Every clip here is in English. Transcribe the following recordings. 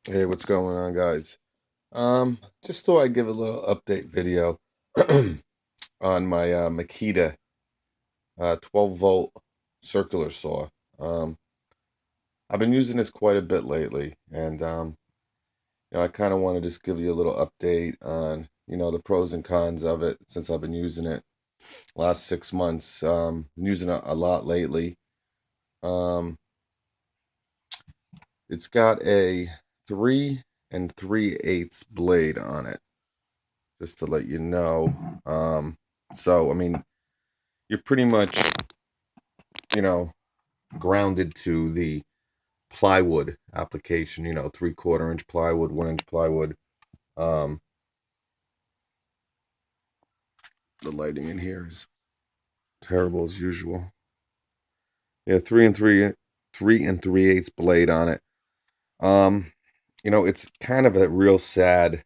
Hey, what's going on, guys? Just thought I'd give a little update video on my Makita 12-volt circular saw. Um, I've been using this quite a bit lately, and I kind of want to just give you a little update on, the pros and cons of it since I've been using it last 6 months. Been using it a lot lately. Um, it's got a 3 3/8 blade on it, just to let you know. So, I mean, you're pretty much, you know, grounded to the plywood application, 3/4 inch plywood, 1 inch plywood. Um, the lighting in here is terrible as usual. Yeah, 3 3/8 blade on it. Um, it's kind of a real sad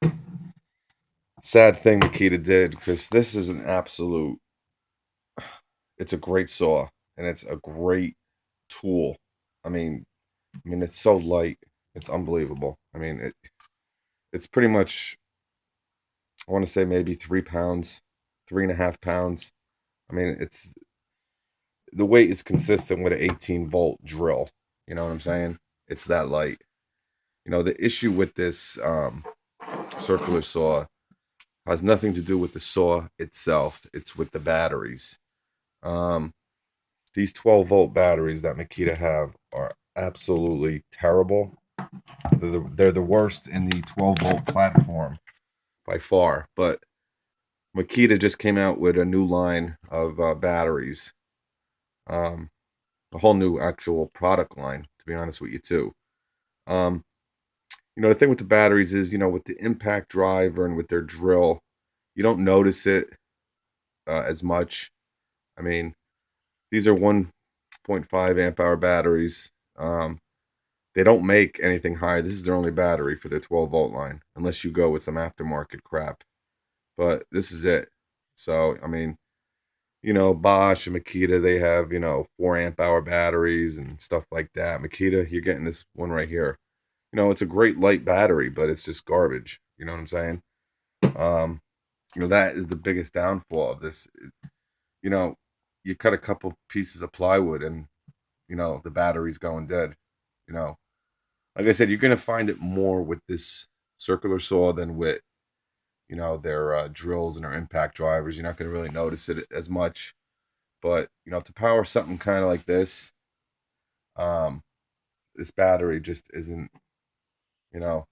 thing Makita did, because this is an absolute, it's a great saw and it's a great tool. I mean, it's so light. It's unbelievable. It's pretty much, I want to say maybe 3 pounds, 3.5 pounds. It's the weight is consistent with an 18-volt drill. You know what I'm saying? It's that light. The issue with this circular saw has nothing to do with the saw itself. It's with the batteries. Um, these 12-volt batteries that Makita have are absolutely terrible. They're the worst in the 12-volt platform by far. But Makita just came out with a new line of batteries, um, a whole new actual product line, to be honest with you, too. Um, the thing with the batteries is, with the impact driver and with their drill, you don't notice it as much. I mean, these are 1.5 amp hour batteries. They don't make anything higher. This is their only battery for the 12-volt line, unless you go with some aftermarket crap. But this is it. So, Bosch and Makita, they have, 4 amp hour batteries and stuff like that. Makita, you're getting this one right here. It's a great light battery, but it's just garbage. You know what I'm saying? Um, that is the biggest downfall of this. You know, you cut a couple pieces of plywood and, the battery's going dead. You know, like I said, you're going to find it more with this circular saw than with, their drills and their impact drivers. You're not going to really notice it as much. But, to power something kind of like um, this battery just isn't, when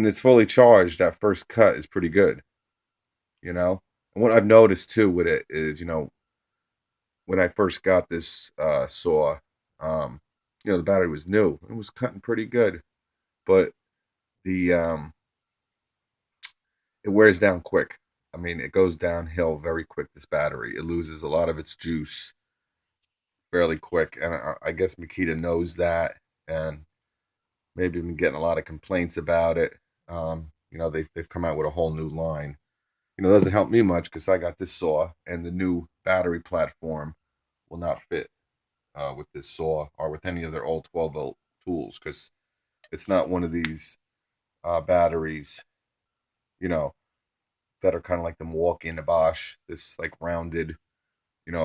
it's fully charged, that first cut is pretty good, you know. And what I've noticed too with it is, when I first got this saw, um, the battery was new. It was cutting pretty good, but the it wears down quick. It goes downhill very quick. This battery, it loses a lot of its juice fairly quick, and I guess Makita knows that, and maybe been getting a lot of complaints about it. They've come out with a whole new line. It doesn't help me much because I got this saw, and the new battery platform will not fit with this saw or with any of their old 12-volt tools, because it's not one of these batteries, you know, that are kind of like the Milwaukee and the Bosch. This like rounded,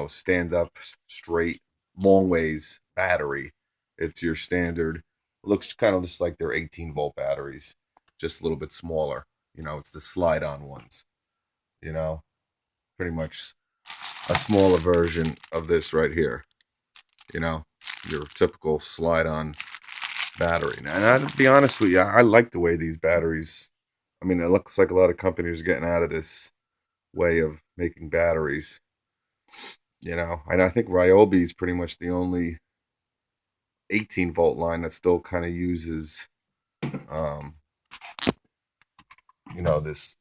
stand up straight long ways battery. It's your standard. It looks kind of just like their 18-volt batteries, just a little bit smaller. It's the slide on ones, you know, pretty much a smaller version of this right here, you know, your typical slide on battery. And I'd be honest with you, I like the way these batteries, it looks like a lot of companies are getting out of this way of making batteries, and I think Ryobi is pretty much the only 18-volt line that still kind of uses, um, this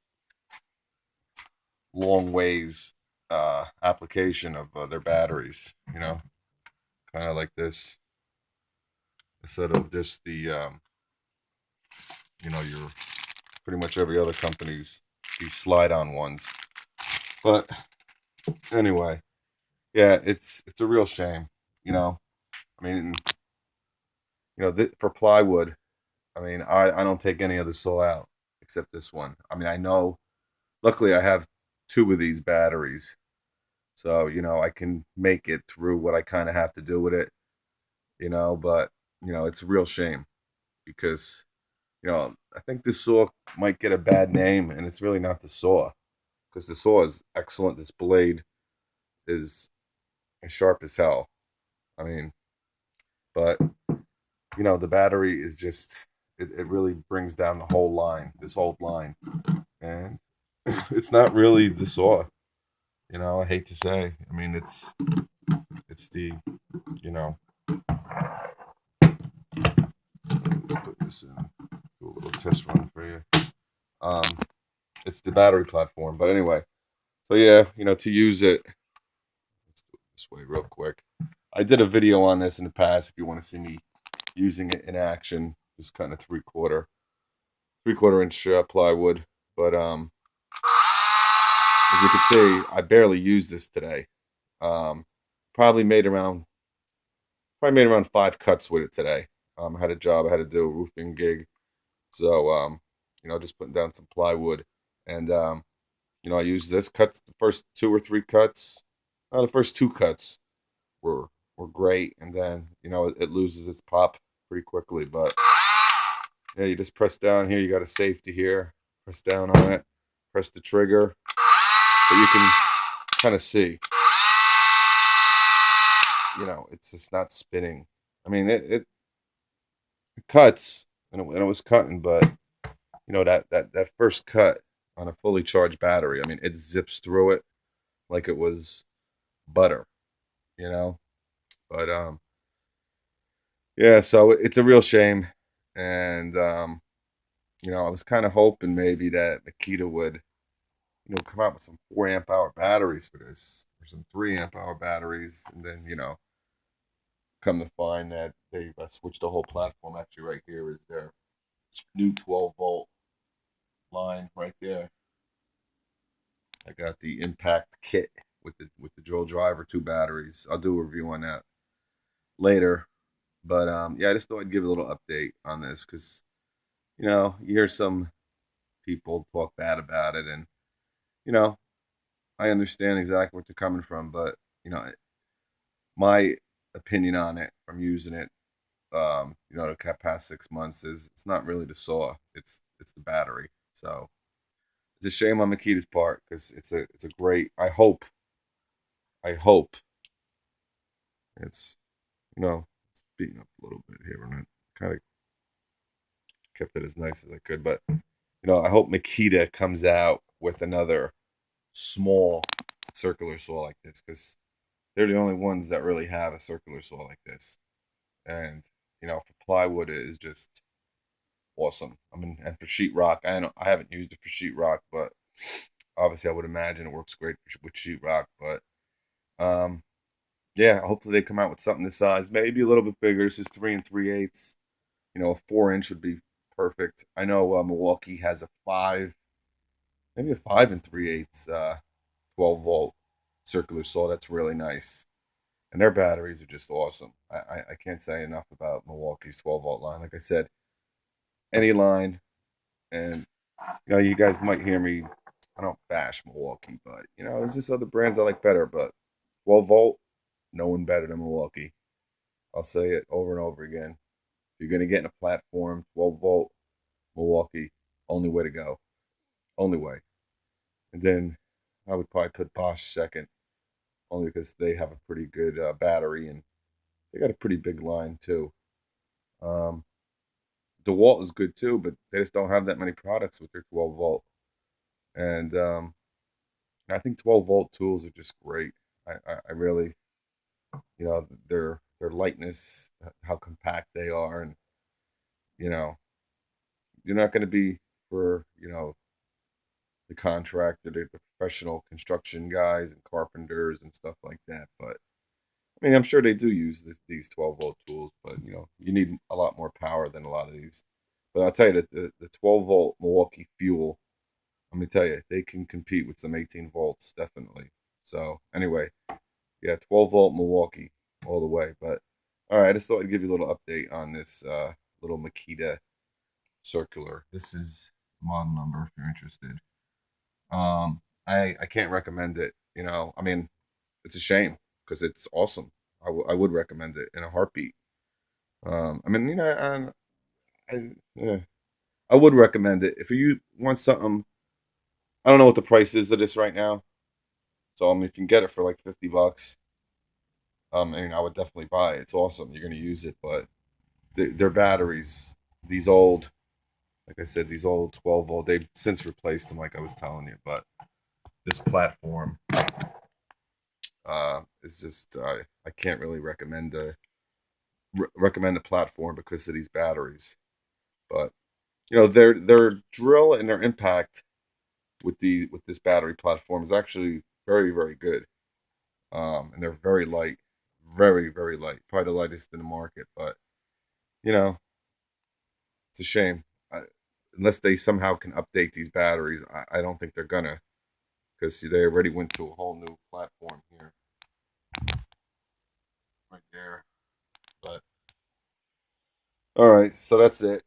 long ways application of their batteries, kind of like this, instead of just the, your pretty much every other company's these slide-on ones. But anyway, yeah, it's a real shame, you know. I mean, for plywood, I mean, I don't take any other saw out except this one. I mean, I know, luckily I have two of these batteries. So, I can make it through what I kind of have to do with it, but, it's a real shame because, I think this saw might get a bad name, and it's really not the saw, because the saw is excellent. This blade is as sharp as hell. I mean, but, the battery is just, it really brings down the whole line, this whole line. And it's not really the saw, I hate to say. I mean, it's the, you know, put this in, do a little test run for you. It's the battery platform. But anyway, so yeah, to use it, let's do it this way real quick. I did a video on this in the past if you want to see me using it in action. Just kind of three-quarter inch plywood. But as you can see, I barely used this today. Probably made around 5 cuts with it today. I had a job I had to do, a roofing gig. So, just putting down some plywood. And, I used this, cut the first 2 or 3 cuts. The first 2 cuts were great. And then, it loses its pop pretty quickly. But, yeah, you just press down here. You got a safety here. Press down on it. Press the trigger. But you can kind of see, it's just not spinning. I mean, it cuts, and it was cutting, but that first cut on a fully charged battery, I mean, it zips through it like it was butter, but yeah, so it's a real shame. And I was kind of hoping maybe that Makita would come out with some 4 amp hour batteries for this, or some 3 amp hour batteries, and then come to find that they switched the whole platform. Actually, right here is their new 12-volt line right there. I got the impact kit with the drill driver, 2 batteries. I'll do a review on that later. But yeah, I just thought I'd give a little update on this because you hear some people talk bad about it, and I understand exactly where they're coming from, but my opinion on it from using it, the past 6 months, is it's not really the saw, it's the battery. So it's a shame on Makita's part because it's a great. I hope it's it's beating up a little bit here, and I kind of kept it as nice as I could, but I hope Makita comes out with another small circular saw like this, because they're the only ones that really have a circular saw like this. And for plywood, it is just awesome. I mean, and for sheetrock, I haven't used it for sheetrock, but obviously I would imagine it works great with sheetrock. But yeah, hopefully they come out with something this size, maybe a little bit bigger. This is 3 3/8. A 4-inch would be perfect. I know Milwaukee has a 5, maybe a 5 3/8 12-volt circular saw. That's really nice, and their batteries are just awesome. I can't say enough about Milwaukee's 12-volt line. Like I said, any line, and you guys might hear me. I don't bash Milwaukee, but there's just other brands I like better. But 12-volt, no one better than Milwaukee. I'll say it over and over again. If you're gonna get in a platform, 12-volt, Milwaukee, only way to go, only way. And then I would probably put Bosch second, only because they have a pretty good battery, and they got a pretty big line too. DeWalt is good too, but they just don't have that many products with their 12-volt. And I think 12-volt tools are just great. I really, their lightness, how compact they are, and you're not going to be for the contractor, the professional construction guys and carpenters and stuff like that. But I mean, I'm sure they do use these 12-volt tools, but you need a lot more power than a lot of these. But I'll tell you that the 12-volt Milwaukee Fuel, let me tell you, they can compete with some 18 volts, definitely. So anyway, yeah, 12-volt Milwaukee all the way. But All right, I just thought I'd give you a little update on this little Makita circular. This is model number if you're interested. I can't recommend it. You know, I mean, it's a shame because it's awesome. I would recommend it in a heartbeat. I mean, you know, yeah, I would recommend it if you want something. I don't know what the price is of this right now, so I mean, if you can get it for like $50, I mean, I would definitely buy it. It's awesome. You're gonna use it, but their batteries, these old, like I said, these old 12 volt, they've since replaced them, like I was telling you. But this platform is just, I can't really recommend a platform because of these batteries. But you know, their drill and their impact with this battery platform is actually very good. And they're very light, very light, probably the lightest in the market. But you know, it's a shame. Unless they somehow can update these batteries, I don't think they're gonna, because they already went to a whole new platform here, right there. But all right, so that's it.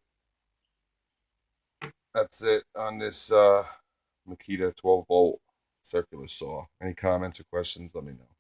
That's it on this Makita 12 volt circular saw. Any comments or questions? Let me know.